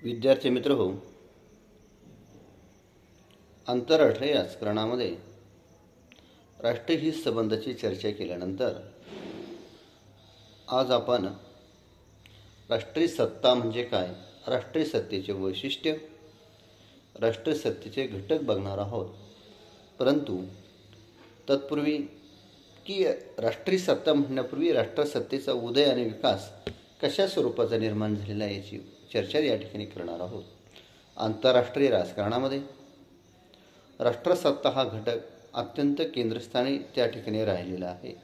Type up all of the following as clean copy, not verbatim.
विद्यार्थी मित्र हो, आंतरराष्ट्रीय राजकारणामध्ये राष्ट्रीय हित संबंधाची चर्चा केल्यानंतर आज आपण राष्ट्रीय सत्ता म्हणजे काय, राष्ट्रीय सत्तेचे वैशिष्ट्य, राष्ट्रीय सत्तेचे घटक बघणार आहोत. परंतु तत्पूर्वी राष्ट्रीय सत्ता म्हणण्यापूर्वी राष्ट्रसत्तेचा उदय आणि विकास कशा स्वरूपाचा निर्माण झालेला आहे याची चर्चा या ठिकाणी करणार आहोत. आंतरराष्ट्रीय राजकारणामध्ये राष्ट्रसत्ता हा घटक अत्यंत केंद्रस्थानी त्या ठिकाणी राहिलेला आहे.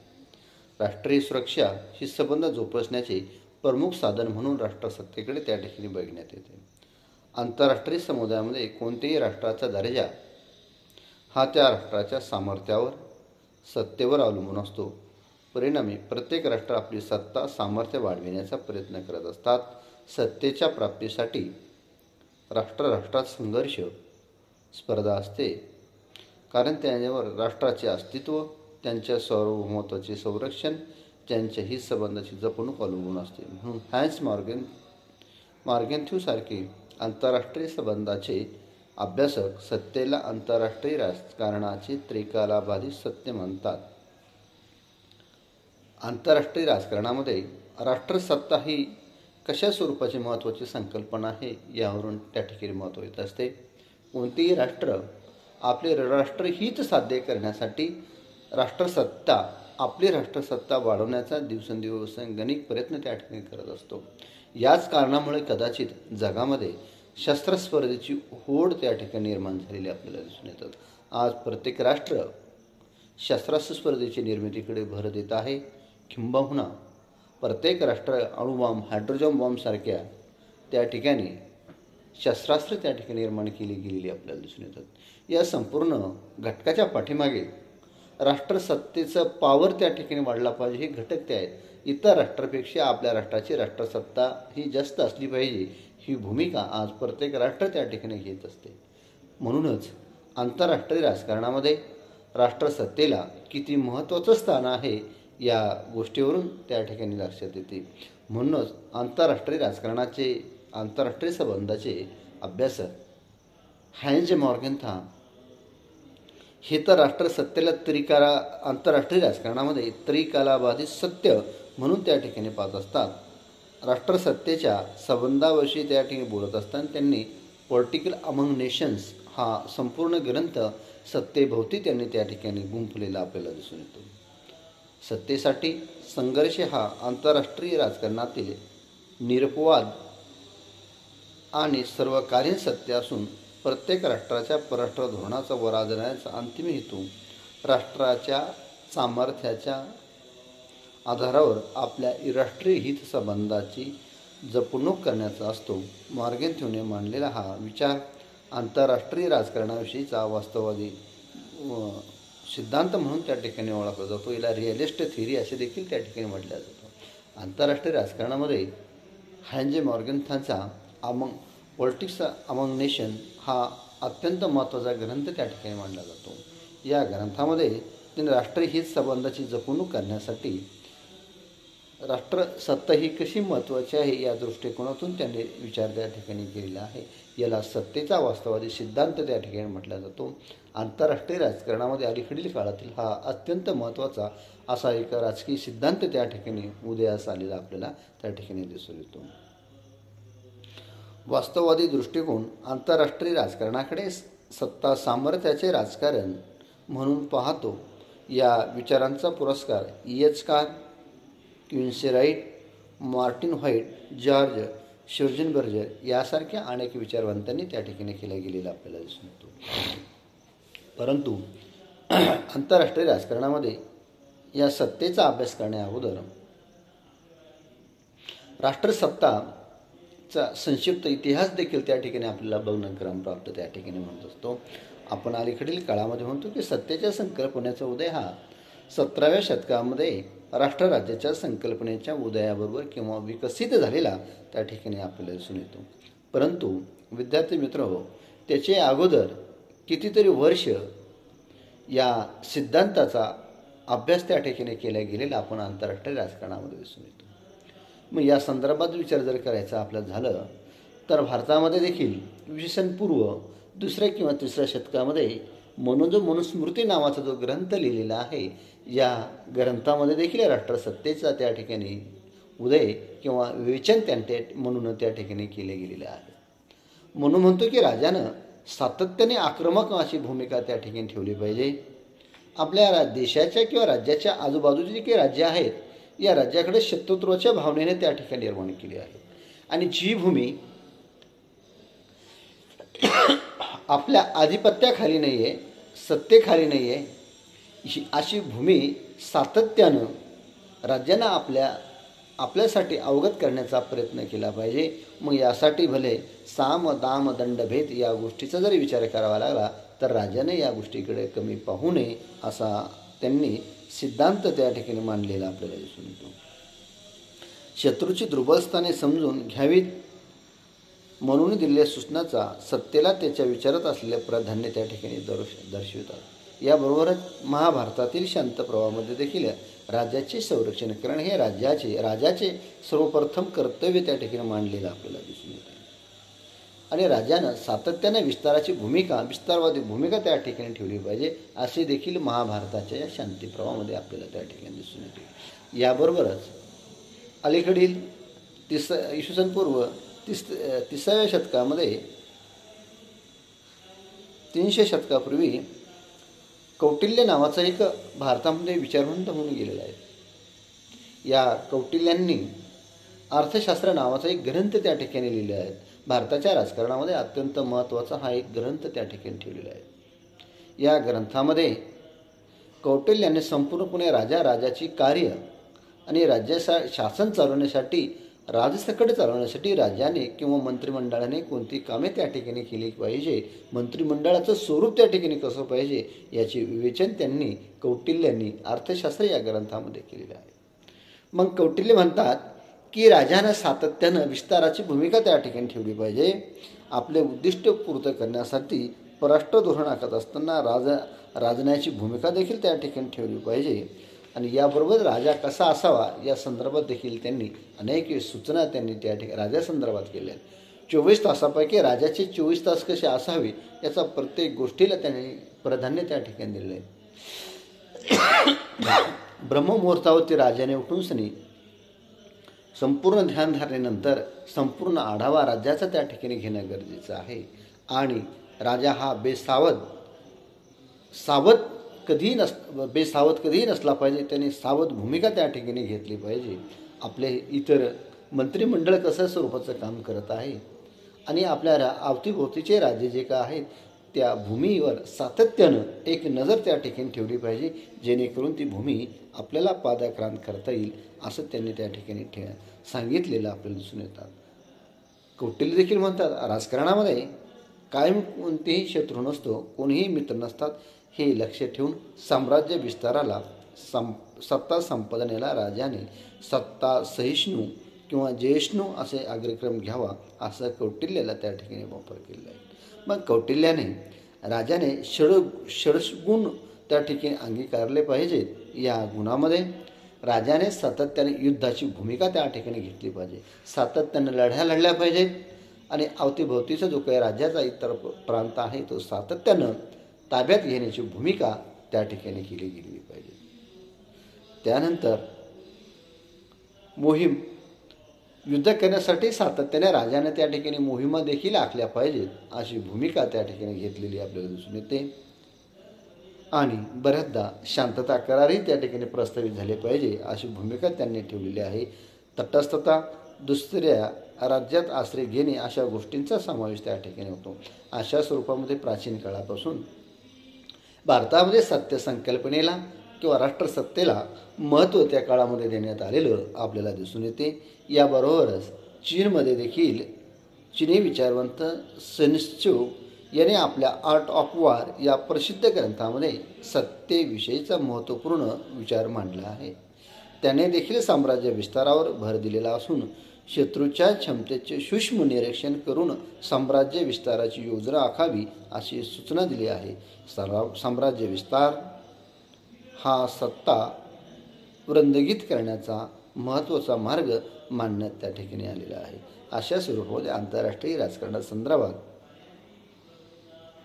राष्ट्रीय सुरक्षा ही संबंध जोपासण्याचे प्रमुख साधन म्हणून राष्ट्रसत्तेकडे त्या ठिकाणी बघण्यात येते. आंतरराष्ट्रीय समुदायामध्ये कोणत्याही राष्ट्राचा दर्जा हा त्या राष्ट्राच्या सामर्थ्यावर, सत्तेवर अवलंबून असतो. परिणामी प्रत्येक राष्ट्र आपली सत्ता, सामर्थ्य वाढविण्याचा प्रयत्न करत असतात. सत्तेच्या प्राप्तीसाठी राष्ट्रात संघर्ष, स्पर्धा असते, कारण त्याच्यावर राष्ट्राचे अस्तित्व, त्यांच्या सार्वभौमत्वाचे संरक्षण, त्यांच्या हित संबंधाची जपणूक अवलंबून असते. म्हणून हॅन्स मॉर्गेन्थ्यू सारखे आंतरराष्ट्रीय संबंधाचे अभ्यासक सत्तेला आंतरराष्ट्रीय राजकारणाचे त्रिकालाबाधित सत्य म्हणतात. आंतरराष्ट्रीय राजकारणामध्ये राष्ट्रसत्ता ही कशा स्वरूपाची महत्त्वाची संकल्पना आहे यावरून त्या ठिकाणी महत्त्व येत असते. कोणतेही राष्ट्र आपले राष्ट्रहित साध्य करण्यासाठी आपली राष्ट्रसत्ता वाढवण्याचा दिवसेंदिवस गणित प्रयत्न त्या ठिकाणी करत असतो. याच कारणामुळे कदाचित जगामध्ये शस्त्रस्पर्धेची होड त्या ठिकाणी निर्माण झालेली आपल्याला दिसून येतात. आज प्रत्येक राष्ट्र शस्त्रास्त्र स्पर्धेची निर्मितीकडे भर देत आहे. किंबहुना प्रत्येक राष्ट्र अणुबॉम्ब, हायड्रोजन बॉम्बसारख्या त्या ठिकाणी शस्त्रास्त्र त्या ठिकाणी निर्माण केली गेलेली आपल्याला दिसून येतात. या संपूर्ण घटकाच्या पाठीमागे राष्ट्रसत्तेचा पावर त्या ठिकाणी वाढला पाहिजे हे घटक ते आहेत. इतर राष्ट्रापेक्षा आपल्या राष्ट्राची राष्ट्रसत्ता ही जास्त असली पाहिजे ही भूमिका आज प्रत्येक राष्ट्र त्या ठिकाणी घेत असते. म्हणूनच आंतरराष्ट्रीय राजकारणामध्ये राष्ट्रसत्तेला किती महत्त्वाचं स्थान आहे या गोष्टीवरून त्या ठिकाणी लक्षात येते. म्हणूनच आंतरराष्ट्रीय संबंधाचे अभ्यासक हॅन्स मॉर्गेन्थ्यू हे तर राष्ट्रसत्तेला आंतरराष्ट्रीय राजकारणामध्ये त्रिकालाबाधित सत्य म्हणून त्या ठिकाणी पाहत असतात. राष्ट्रसत्तेच्या संबंधाविषयी त्या ठिकाणी बोलत असताना त्यांनी पॉलिटिकल अमंग नेशन्स हा संपूर्ण ग्रंथ सत्तेभोवती त्यांनी त्या ठिकाणी गुंफलेला आपल्याला दिसून येतो. सत्तेसाठी संघर्ष हा आंतरराष्ट्रीय राजकारणातील निरपवाद आणि सर्वकालीन सत्य असून प्रत्येक राष्ट्राच्या परराष्ट्र धोरणाचा वर आणण्याचा अंतिम हेतू राष्ट्राच्या सामर्थ्याच्या आधारावर आपल्या राष्ट्रीय हित संबंधाची जपणूक करण्याचा असतो. मॉर्गेन्थ्यूने मांडलेला हा विचार आंतरराष्ट्रीय राजकारणाविषयीचा वास्तववादी सिद्धांत म्हणून त्या ठिकाणी ओळखला जातो. याला रिअलिस्ट थिअरी असे देखील त्या ठिकाणी म्हटलं जातं. आंतरराष्ट्रीय राजकारणामध्ये हॅन्स मॉर्गेन्थ्यूचा पॉलिटिक्स अमंग नेशन हा अत्यंत महत्त्वाचा ग्रंथ त्या ठिकाणी मांडला जातो. या ग्रंथामध्ये त्यांनी राष्ट्रीय हित संबंधाची जपणूक करण्यासाठी राष्ट्रसत्ता ही कशी महत्त्वाची आहे या दृष्टिकोनातून त्यांनी विचार त्या ठिकाणी केलेला आहे. याला सत्तेचा वास्तववादी सिद्धांत त्या ठिकाणी म्हटला जातो. आंतरराष्ट्रीय राजकारणामध्ये अलीकडील काळातील हा अत्यंत महत्त्वाचा असा एक राजकीय सिद्धांत त्या ठिकाणी उदयास आलेला आपल्याला त्या ठिकाणी दिसून येतो. वास्तववादी दृष्टिकोन आंतरराष्ट्रीय राजकारणाकडे सत्ता सामर्थ्याचे राजकारण म्हणून पाहतो. या विचारांचा पुरस्कार H. Carr, Quincy Wright, Martin Wight, George Schwarzenberger यासारख्या अनेक विचारवंतांनी त्या ठिकाणी केला गेलेला आपल्याला दिसून येतो. परंतु आंतरराष्ट्रीय राजकारणामध्ये या सत्तेचा अभ्यास करण्याअगोदर राष्ट्रसत्ताचा संक्षिप्त इतिहास देखील त्या ठिकाणी आपल्याला बघणं क्रमप्राप्त त्या ठिकाणी म्हणत असतो. आपण अलीकडील काळामध्ये म्हणतो की सत्तेच्या संकल्पनेचा उदय हा 17व्या शतकामध्ये राष्ट्रराज्याच्या संकल्पनेच्या उदयाबरोबर किंवा विकसित झालेला त्या ठिकाणी आपल्याला दिसून येतो. परंतु विद्यार्थी मित्र हो, त्याचे अगोदर कितीतरी वर्ष या सिद्धांताचा अभ्यास त्या ठिकाणी केला गेलेला आपण आंतरराष्ट्रीय राजकारणामध्ये दिसून येतो. मग या संदर्भात विचार जर करायचा आपल्याला झालं तर भारतामध्ये देखील इसवी सन पूर्व 2ऱ्या किंवा 3ऱ्या शतकामध्ये मनुस्मृती नावाचा जो ग्रंथ लिहिलेला आहे, या ग्रंथामध्ये देखील राष्ट्रसत्तेचा त्या ठिकाणी उदय किंवा विवेचन म्हणून त्या ठिकाणी केले गेलेले आहे. म्हणून म्हणतो की राजानं सातत्याने आक्रमक अशी भूमिका त्या ठिकाणी ठेवली पाहिजे. आपल्या देशाच्या किंवा राज्याच्या आजूबाजूचे जे काही राज्य आहेत, या राज्याकडे शत्रुत्वाच्या भावनेने त्या ठिकाणी निर्माण केली आहे. आणि जी भूमी आपल्या आधिपत्याखाली नाही आहे, सत्तेखाली नाही आहे, अशी भूमी सातत्यानं राज्यानं आपल्यासाठी अवगत करण्याचा प्रयत्न केला पाहिजे. मग यासाठी भले साम दाम दंडभेद या गोष्टीचा जरी विचार करावा लागला तर राजाने या गोष्टीकडे कमी पाहू नये असा त्यांनी सिद्धांत त्या ठिकाणी मांडलेला आपल्याला दिसून येतो. शत्रूची दुर्बलस्थाने समजून घ्यावीत म्हणून दिलेल्या सूचनाचा सत्तेला त्याच्या विचारात असलेले प्राधान्य त्या ठिकाणी दर्शवितात. याबरोबरच महाभारतातील शांत प्रवाहामध्ये देखील राज्याचे संरक्षण करणे हे राजाचे सर्वप्रथम कर्तव्य त्या ठिकाणी मांडलेलं आपल्याला दिसून येते. आणि राजानं सातत्याने विस्तारवादी भूमिका त्या ठिकाणी ठेवली पाहिजे असे देखील महाभारताच्या या शांती प्रवाहामध्ये आपल्याला त्या ठिकाणी दिसून येते. याबरोबरच अलीकडील इसवी सन पूर्व 3व्या शतकामध्ये 300 शतकापूर्वी कौटिल्य नावाचा एक भारतामध्ये विचारवंत होऊन गेलेला आहे. या कौटिल्यांनी अर्थशास्त्र नावाचा एक ग्रंथ त्या ठिकाणी लिहिला आहे. भारताच्या राजकारणामध्ये अत्यंत महत्त्वाचा हा एक ग्रंथ त्या ठिकाणी ठेवलेला आहे. या ग्रंथामध्ये कौटिल्यांनी संपूर्णपणे राजाची कार्य आणि शासन चालवण्यासाठी राजसकट चालवण्यासाठी राज्याने किंवा मंत्रिमंडळाने कोणती कामे त्या ठिकाणी केली पाहिजे, मंत्रिमंडळाचं स्वरूप त्या ठिकाणी कसं पाहिजे याचे विवेचन कौटिल्यांनी अर्थशास्त्र या ग्रंथामध्ये केलेलं आहे. मग कौटिल्य म्हणतात की राजानं सातत्यानं विस्ताराची भूमिका त्या ठिकाणी ठेवली पाहिजे. आपले उद्दिष्ट पूर्ण करण्यासाठी परराष्ट्र धोरण आखत असताना राजण्याची भूमिका देखील त्या ठिकाणी ठेवली पाहिजे. आणि याबरोबर राजा कसा असावा या संदर्भात देखील त्यांनी अनेक सूचना त्या ठिकाणी राजासंदर्भात केल्या आहेत. 24 तासापैकी राजाचे 24 तास कसे असावे याचा प्रत्येक गोष्टीला त्यांनी प्राधान्य त्या ठिकाणी दिलेलं आहे. ब्रह्ममुहूर्तावरती राजाने उठून सनी संपूर्ण ध्यानधारणेनंतर संपूर्ण आढावा राज्याचा त्या ठिकाणी घेणं गरजेचं आहे. आणि राजा हा बेसावध कधीही नसला पाहिजे. त्यांनी सावध भूमिका त्या ठिकाणी घेतली पाहिजे. आपले इतर मंत्रिमंडळ कसं स्वरूपाचं काम करत आहे आणि आपल्या अवतीभोवतीचे राज्य जे काय आहेत त्या भूमीवर सातत्यानं एक नजर त्या ठिकाणी ठेवली पाहिजे, जेणेकरून ती भूमी आपल्याला पादाक्रांत करता येईल असं त्यांनी त्या ठिकाणी सांगितलेलं आपल्याला दिसून येतात. कौटिल्य देखील म्हणतात राजकारणामध्ये कायम कोणतेही शत्रू नसतो, कोणीही मित्र नसतात. हे लक्ष ठेवून साम्राज्य विस्ताराला सत्ता संपादनेला राजाने सत्ता सहिष्णू किंवा जयष्णू असे अग्रक्रम घ्यावा असं कौटिल्याला त्या ठिकाणी वापर केलेला आहे. मग कौटिल्याने राजाने षड्गुण त्या ठिकाणी अंगीकारले पाहिजेत. या गुणामध्ये राजाने सातत्याने युद्धाची भूमिका त्या ठिकाणी घेतली पाहिजे, सातत्याने लढ्या लढल्या पाहिजेत आणि अवतीभोवतीचा जो काही राज्याचा इतर प्रांत आहे तो सातत्यानं ताब्यात घेण्याची भूमिका त्या ठिकाणी केली गेली पाहिजे. त्यानंतर युद्ध करण्यासाठी सातत्याने राजाने त्या ठिकाणी मोहिमा देखील आखल्या पाहिजेत अशी भूमिका त्या ठिकाणी घेतलेली आपल्याला दिसून येते. आणि बऱ्याचदा शांतता करारही त्या ठिकाणी प्रस्तावित झाले पाहिजे अशी भूमिका त्यांनी ठेवलेली आहे. तटस्थता, दुसऱ्या राज्यात आश्रय घेणे अशा गोष्टींचा समावेश त्या ठिकाणी होतो. अशा स्वरूपामध्ये प्राचीन काळापासून भारतामध्ये सत्य संकल्पनेला किंवा राष्ट्रसत्तेला महत्त्व त्या काळामध्ये देण्यात आलेलं आपल्याला दिसून येते. याबरोबरच चीनमध्ये देखील चीनी विचारवंत सेन्स्यू याने आपल्या आर्ट ऑफ वॉर या प्रसिद्ध ग्रंथामध्ये सत्तेविषयीचा महत्त्वपूर्ण विचार मांडला आहे. त्याने देखील साम्राज्य विस्तारावर भर दिलेला असून शत्रूच्या क्षमतेचे सूक्ष्म निरीक्षण करून साम्राज्य विस्ताराची योजना आखावी अशी सूचना दिली आहे. साम्राज्य विस्तार हा सत्ता वृंदगीत करण्याचा महत्त्वाचा मार्ग मांडण्यात त्या ठिकाणी आलेला आहे. अशा स्वरूपामध्ये आंतरराष्ट्रीय राजकारणासंदर्भात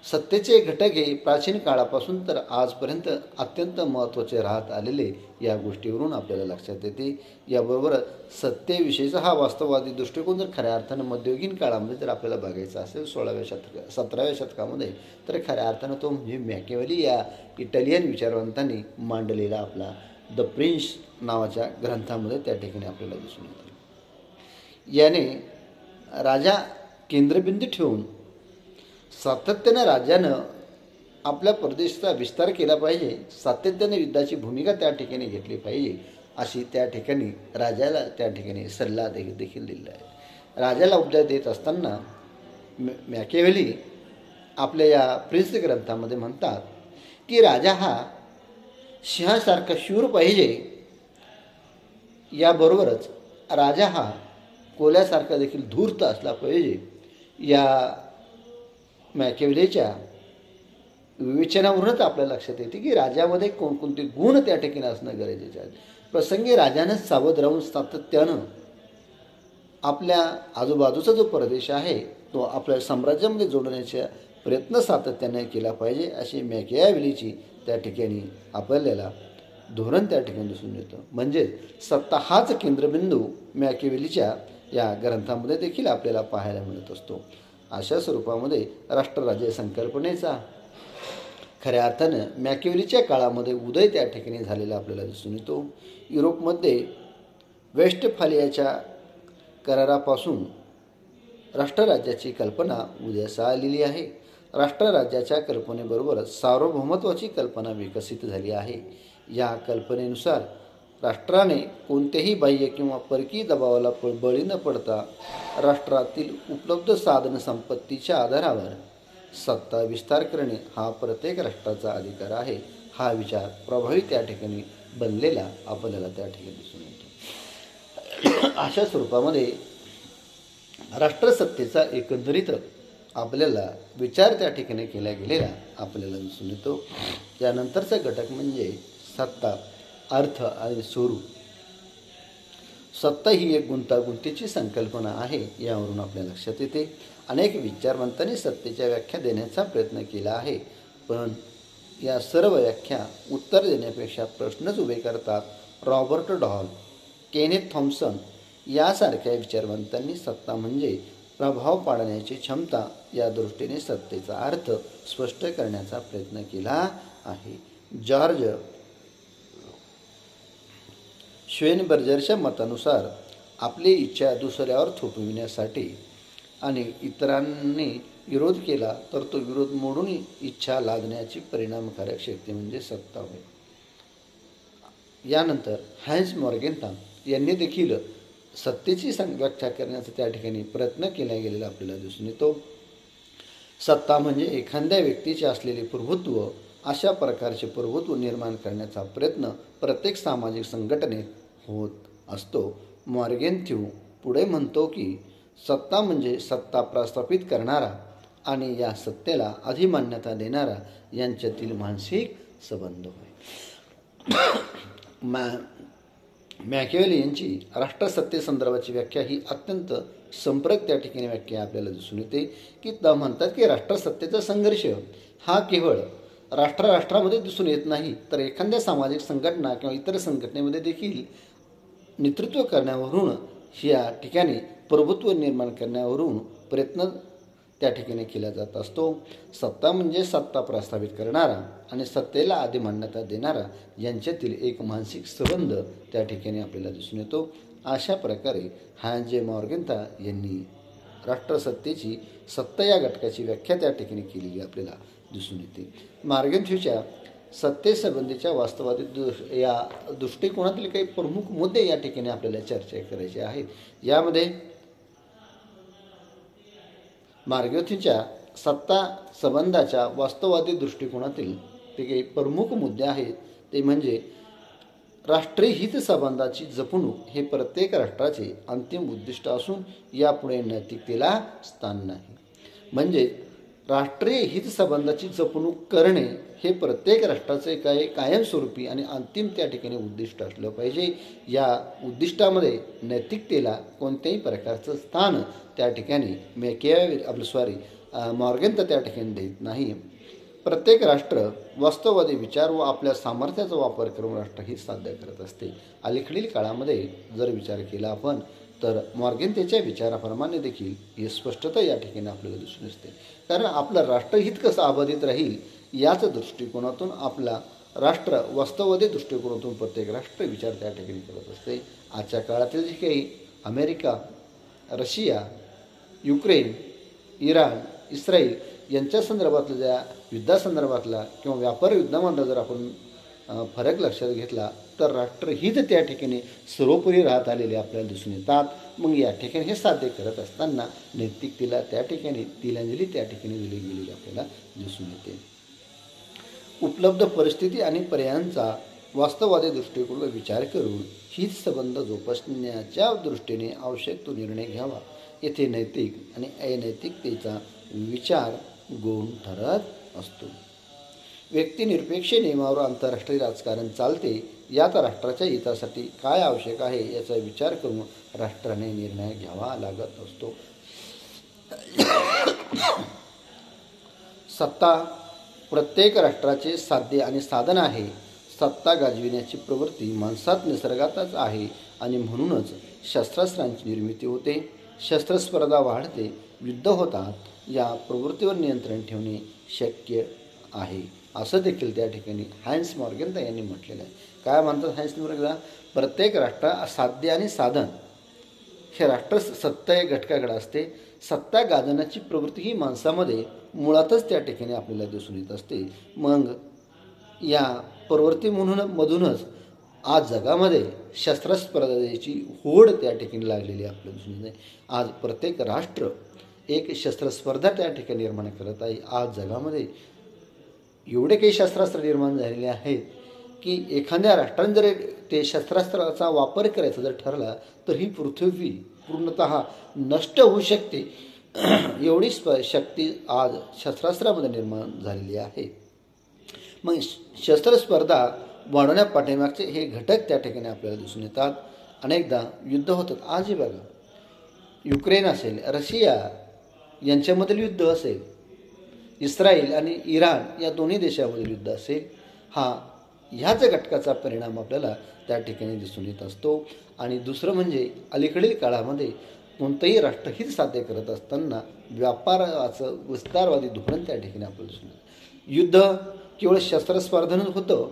सत्तेचे घटक हे प्राचीन काळापासून तर आजपर्यंत अत्यंत महत्त्वाचे राहत आलेले या गोष्टीवरून आपल्याला लक्षात येते. याबरोबर सत्तेविषयीचा हा वास्तववादी दृष्टिकोन जर खऱ्या अर्थानं मध्ययुगीन काळामध्ये जर आपल्याला बघायचा असेल 17व्या शतकामध्ये, तर खऱ्या अर्थानं तो म्हणजे मॅकियावेली या इटालियन विचारवंतांनी मांडलेला आपला द प्रिन्स नावाच्या ग्रंथामध्ये त्या ठिकाणी आपल्याला दिसून येतो. याने राजा केंद्रबिंदू ठेवून सातत्यानं राज्यानं आपल्या प्रदेशाचा विस्तार केला पाहिजे, सातत्याने युद्धाची भूमिका त्या ठिकाणी घेतली पाहिजे, अशी त्या ठिकाणी राजाला त्या ठिकाणी सल्ला देखील दिलेला आहे. राजाला उपदेश देत असताना मॅकियावेली आपल्या या प्रिन्स ग्रंथामध्ये म्हणतात की राजा हा सिंहासारखा शूर पाहिजे, याबरोबरच राजा हा कोल्यासारखा देखील धूर्त असला पाहिजे. या मॅकियावेलीच्या विवेचनावरूनच आपल्या लक्षात येते की राजामध्ये कोणकोणते गुण त्या ठिकाणी असणं गरजेचे आहे. प्रसंगी राजानं सावध राहून सातत्यानं आपल्या आजूबाजूचा जो प्रदेश आहे तो आपल्या साम्राज्यामध्ये जोडण्याचा प्रयत्न सातत्याने केला पाहिजे, अशी मॅकियावेलीची त्या ठिकाणी आपल्याला धोरण त्या ठिकाणी दिसून येतं. म्हणजे सत्ता हाच केंद्रबिंदू मॅकियावेलीच्या या ग्रंथामध्ये देखील आपल्याला पाहायला मिळत असतो. अशा स्वरूपामध्ये राष्ट्रराज्य संकल्पनेचा खऱ्या अर्थानं मॅकियावेलीच्या काळामध्ये उदय त्या ठिकाणी झालेला आपल्याला दिसून येतो. युरोपमध्ये वेस्टफालियाच्या करारापासून राष्ट्रराज्याची कल्पना उदयास आलेली आहे. राष्ट्रराज्याच्या कल्पनेबरोबर सार्वभौमत्वाची कल्पना विकसित झाली आहे. या कल्पनेनुसार राष्ट्राने कोणत्याही बाह्य किंवा परकीय दबावाला बळी न पडता राष्ट्रातील उपलब्ध साधन संपत्तीच्या आधारावर सत्ता विस्तार करणे हा प्रत्येक राष्ट्राचा अधिकार आहे. हा विचार प्रभावी त्या ठिकाणी बनलेला आपल्याला त्या ठिकाणी दिसून येतो. अशा स्वरूपामध्ये राष्ट्रसत्तेचा एकंदरीत आपल्याला विचार त्या ठिकाणी केला गेलेला आपल्याला दिसून येतो. त्यानंतरचा घटक म्हणजे सत्ता, अर्थ आणि स्वरूप. सत्ता ही एक गुंतागुंतीची संकल्पना आहे, यावरून आपल्या लक्षात येते. अनेक विचारवंतांनी सत्तेच्या व्याख्या देण्याचा प्रयत्न केला आहे, पण या सर्व व्याख्या उत्तर देण्यापेक्षा प्रश्नच उभे करतात. रॉबर्ट डॉल, केनेथ थॉम्सन यासारख्या विचारवंतांनी सत्ता म्हणजे प्रभाव पाडण्याची क्षमता या दृष्टीने सत्तेचा अर्थ स्पष्ट करण्याचा प्रयत्न केला आहे. जॉर्ज श्वेनबर्जरच्या मतानुसार आपली इच्छा दुसऱ्यावर थोपविण्यासाठी आणि इतरांनी विरोध केला तर तो विरोध मोडून इच्छा लादण्याची परिणामकारक शक्ती म्हणजे सत्ता होय. यानंतर हॅन्स मॉर्गेन्थम यांनी देखील सत्तेची व्याख्या करण्याचा त्या ठिकाणी प्रयत्न केला गेलेला आपल्याला दिसून येतो. सत्ता म्हणजे एखाद्या व्यक्तीचे असलेले प्रभुत्व, अशा प्रकारचे प्रभुत्व निर्माण करण्याचा प्रयत्न प्रत्येक सामाजिक संघटनेत होत असतो. मॉर्गेन्थ्यू पुढे म्हणतो की सत्ता म्हणजे सत्ता प्रस्थापित करणारा आणि या सत्तेला अधिमान्यता देणारा यांच्यातील मानसिक संबंध होय. मॅकियावेली यांची राष्ट्रसत्तेसंदर्भाची व्याख्या ही अत्यंत संप्रक त्या ठिकाणी व्याख्या आपल्याला दिसून येते की म्हणतात की राष्ट्रसत्तेचा संघर्ष हा केवळ राष्ट्रामध्ये दिसून येत नाही, तर एखाद्या सामाजिक संघटना किंवा इतर संघटनेमध्ये देखील नेतृत्व करण्यावरून या ठिकाणी प्रभुत्व निर्माण करण्यावरून प्रयत्न त्या ठिकाणी केला जात असतो. सत्ता म्हणजे सत्ता प्रस्थापित करणारा आणि सत्तेला अधिमान्यता देणारा यांच्यातील एक मानसिक संबंध त्या ठिकाणी आपल्याला दिसून येतो. अशा प्रकारे हॅन्स मॉर्गेन्थम यांनी राष्ट्रसत्तेची सत्ता या घटकाची व्याख्या त्या ठिकाणी केलेली आपल्याला दिसून येते. मॉर्गेन्थ्यूच्या सत्तेसंबंधीच्या वास्तवादी या दृष्टिकोनातील काही प्रमुख मुद्दे या ठिकाणी आपल्याला चर्चा करायचे आहेत. यामध्ये मॉर्गेन्थ्यूच्या सत्ता संबंधाच्या वास्तववादी दृष्टिकोनातील ते काही प्रमुख मुद्दे आहेत. ते म्हणजे राष्ट्रीय हित संबंधाची जपणूक हे प्रत्येक राष्ट्राचे अंतिम उद्दिष्ट असून यापुढे नैतिकतेला स्थान नाही. म्हणजे राष्ट्रीय हितसंबंधाची जपणूक करणे हे प्रत्येक राष्ट्राचे कायमस्वरूपी आणि अंतिम त्या ठिकाणी उद्दिष्ट असलं पाहिजे. या उद्दिष्टामध्ये नैतिकतेला कोणत्याही प्रकारचं स्थान त्या ठिकाणी मॉर्गन तर त्या ठिकाणी देत नाही. प्रत्येक राष्ट्र वास्तववादी विचार व आपल्या सामर्थ्याचा वापर करून राष्ट्रहित साध्य करत असते. अलीकडील काळामध्ये जर विचार केला आपण तर मॉर्गन त्याच्या विचाराप्रमाणे देखील ही स्पष्टता या ठिकाणी आपल्याला दिसून येते. कारण आपलं राष्ट्रहित कसं अबाधित राहील याच दृष्टिकोनातून आपला राष्ट्र वास्तववादी दृष्टिकोनातून प्रत्येक राष्ट्र विचार त्या ठिकाणी करत असते. आजच्या काळातील जे काही America, Russia, Ukraine, Iran, Israel यांच्या संदर्भातल्या ज्या युद्धासंदर्भातला किंवा व्यापार युद्धामधला जर आपण फरक लक्षात घेतला तर राष्ट्रहित त्या ठिकाणी सर्वोपरी राहत आलेले आपल्याला दिसून येतात. मग या ठिकाणी हे साध्य करत असताना नैतिकतेला त्या ठिकाणी तिलांजली त्या ठिकाणी दिली गेलेली आपल्याला दिसून येते. उपलब्ध परिस्थिती आणि पर्यायांचा वास्तववादी दृष्टिकोनावर विचार करून हित संबंध जोपासण्याच्या दृष्टीने आवश्यक तो निर्णय घ्यावा. येथे नैतिक आणि अनैतिकतेचा विचार गौण ठरत असतो. व्यक्तिनिरपेक्ष नियमावर आंतरराष्ट्रीय राजकारण चालते. यात राष्ट्राच्या हितासाठी काय आवश्यक आहे याचा विचार करून राष्ट्राने निर्णय घ्यावा लागत असतो. सत्ता प्रत्येक राष्ट्राचे साध्य आणि साधन आहे. सत्ता गाजविण्याची प्रवृत्ती माणसात निसर्गातच आहे आणि म्हणूनच शस्त्रास्त्रांची निर्मिती होते, शस्त्रस्पर्धा वाढते, युद्ध होतात. या प्रवृत्तीवर नियंत्रण ठेवणे शक्य आहे असं देखील त्या ठिकाणी हायन्स मॉर्गन यांनी म्हटलेलं आहे. काय म्हणतात हायन्स मॉर्गन? प्रत्येक राष्ट्र साध्य आणि साधन हे राष्ट्र सत्ता या घटकाकडे असते. सत्ता गाजवण्याची प्रवृत्ती ही माणसामध्ये मुळातच त्या ठिकाणी आपल्याला दिसून येत असते. मग या प्रवृत्तीमधूनच आज जगामध्ये शस्त्रस्पर्धेची होड त्या ठिकाणी लागलेली आपल्याला दिसून येते. आज प्रत्येक राष्ट्र एक शस्त्रस्पर्धा त्या ठिकाणी निर्माण करत आहे. आज जगामध्ये एवढे काही शस्त्रास्त्र निर्माण झालेले आहेत की एखाद्या राष्ट्राने जर ते शस्त्रास्त्राचा वापर करायचा जर ठरला तर ही पृथ्वी पूर्णतः नष्ट होऊ शकते. एवढी शक्ती आज शस्त्रास्त्रामध्ये निर्माण झालेली आहे. मग शस्त्रस्पर्धा वाढवण्या पाठीमागचे हे घटक त्या ठिकाणी आपल्याला दिसून येतात. अनेकदा युद्ध होतात. आजही बघा, युक्रेन असेल, रशिया यांच्यामधील युद्ध असेल, इस्रायल आणि इराण या दोन्ही देशामधील युद्ध असेल, ह्याच घटकाचा परिणाम आपल्याला त्या ठिकाणी दिसून येत असतो. आणि दुसरं म्हणजे अलीकडील काळामध्ये कोणतंही राष्ट्रहित साध्य करत असताना व्यापाराचं विस्तारवादी धोरण त्या ठिकाणी आपल्याला दिसून येतं. युद्ध केवळ शस्त्रस्पर्धेनंच होतं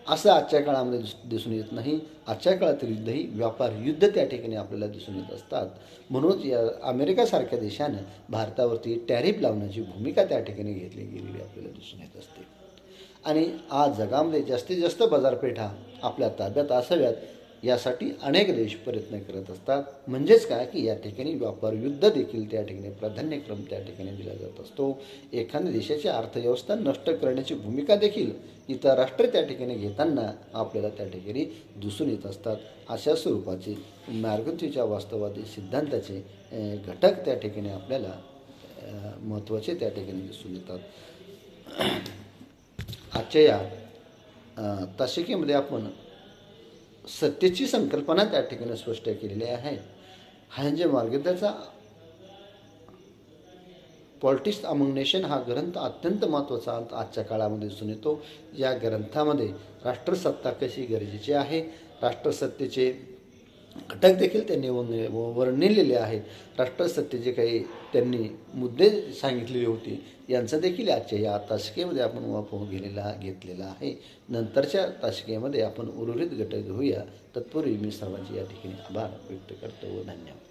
असं आजच्या काळामध्ये दिसून येत नाही. आजच्या काळातील युद्ध ही व्यापार युद्ध त्या ठिकाणी आपल्याला दिसून येत असतात. म्हणूनच या अमेरिकासारख्या देशानं भारतावरती टॅरिफ लावण्याची भूमिका त्या ठिकाणी घेतली गेलेली आपल्याला दिसून येत असते. आणि आज जगामध्ये जास्तीत जास्त बाजारपेठा आपल्या ताब्यात असाव्यात यासाठी अनेक देश प्रयत्न करत असतात. म्हणजेच काय की या ठिकाणी व्यापार युद्ध देखील त्या ठिकाणी प्राधान्यक्रम त्या ठिकाणी दिला जात असतो. एखाद्या देशाची अर्थव्यवस्था नष्ट करण्याची भूमिका देखील इतर राष्ट्र त्या ठिकाणी घेताना आपल्याला त्या ठिकाणी दिसून येत असतात. अशा स्वरूपाचे मॉर्गनच्या वास्तववादी सिद्धांताचे घटक त्या ठिकाणी आपल्याला महत्त्वाचे त्या ठिकाणी दिसून येतात. आजच्या या तासिकेमध्ये आपण सत्तेची संकल्पना त्या ठिकाणी स्पष्ट केलेली आहे. हायन्स मॉर्गनचा पॉलिटिक्स अमंग नेशन हा ग्रंथ अत्यंत महत्त्वाचा आजच्या काळामध्ये दिसून येतो. या ग्रंथामध्ये राष्ट्रसत्ता कशी गरजेची आहे, राष्ट्रसत्तेचे घटक देखील त्यांनी वर्णिलेले आहेत. राष्ट्रसत्तेचे काही त्यांनी मुद्दे सांगितलेले होते यांचा देखील आजच्या या तासिकेमध्ये आपण वापर घेतलेला आहे. नंतरच्या तासिकेमध्ये आपण उर्वरित घटक घेऊया. तत्पूर्वी मी सर्वांचे या ठिकाणी आभार व्यक्त करतो. धन्यवाद.